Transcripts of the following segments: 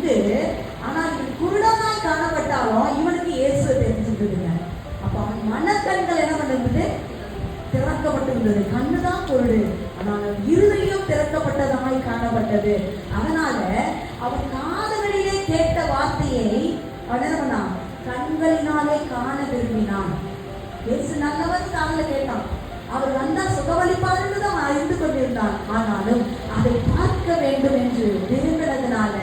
உண்டு. ஆனா இவன் குருடனாய் காணப்பட்டாலும் இவனுக்கு இயேசுவை தெரிஞ்சிருந்ததுங்க. அப்ப அவன் மனக்கண்கள் என்ன பண்ணிருந்தது? திறக்கப்பட்டிருந்தது. கண்ணுதான் பொருள், ஆனால் இருதயம் திறக்கப்பட்டதாய் காணப்பட்டது. அதனால அவன் காதுகளிலே கேட்ட வார்த்தையை அவன் என்ன பண்ணான்? கண்களினாலே காண விரும்பினான். இயேசு நல்லவர் காதல கேட்டான். அவர் வந்தா சுகவளிப்பாருன்னு தான் அறிந்து கொண்டிருந்தான். ஆனாலும் அதை பார்க்க வேண்டும் என்று விரும்பினதுனால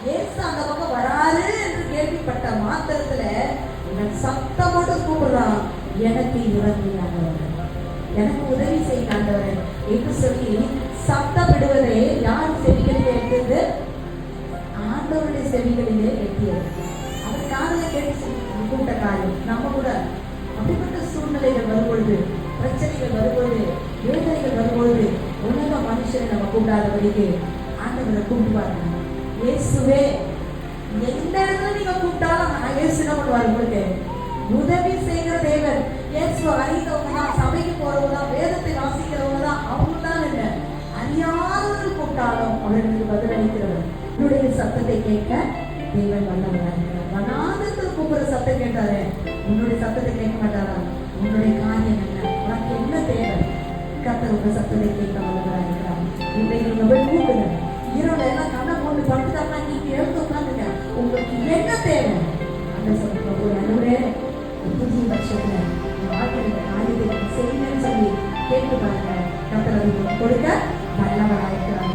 இயேசு அந்த பக்கம் வராரு என்று கேள்விப்பட்ட மாத்திரத்துல இவன் சத்தமோடு கூப்பிடுறான், எனக்கு இறங்கினாண்டவர், எனக்கு உதவி செய்யாண்டவர் என்று சொல்லி சத்தமிடுவதை யார் செவிகளிலே எட்டியது? ஆண்டவருடைய செவிகளிலே எட்டியது. அவர் காதல கேட்டு கூப்பிட்ட காரியம். நம்ம கூட அப்படிப்பட்ட சூழ்நிலைகள் வரும்பொழுது, பிரச்சனைகள் வரும்பொழுது, வேதனைகள் வரும்பொழுது உலக மனுஷனை நம்ம கூப்பிடாதபடிக்கு ஆண்டவரை கூப்பிடுவாங்க. இயேசுவே, எந்த இடத்துல நீங்க கூப்பிட்டாலும் இயேசு என்ன பண்ணுவார்? உங்களுக்கு உதவி செய்கிற தேவன். இயேசு அறிந்தவங்க தான், சபைக்கு போறவங்க தான், வேதத்தை வாசிக்கிறவங்க தான், அவங்க தான் இல்லை. அறியாதவர்கள் கூப்பிட்டாலும் அவர்களுக்கு பதிலளிக்கிறவர். உன்னுடைய சத்தத்தை கேட்க தேவன் வல்லவராக இருக்கிறார். வனாந்தரத்தில் கூப்பிடுற சத்தம் கேட்டாரு, உன்னுடைய சத்தத்தை கேட்க மாட்டாரா? உன்னுடைய காரியம் என்ன? உனக்கு என்ன தேவை? கர்த்தர் உங்க சத்தத்தை கேட்க வல்லவராக இருக்கிறார். இன்றைக்கு நீங்க போய் கூப்பிடுங்க. இரவுல எல்லாம் கண்ணை போட்டு படுத்துட்டாங்கன்னா நீங்க எடுத்து உட்காந்துங்க. உங்களுக்கு என்ன தேவை? அந்த சொல்ற ஒரு அனுவரே புதிய வருஷத்துல வாழ்க்கையில காரியத்தை செய்யுங்கன்னு சொல்லி கேட்டு பாருங்க. கர்த்தர் கொடுக்க வல்லவராக இருக்கிறார்.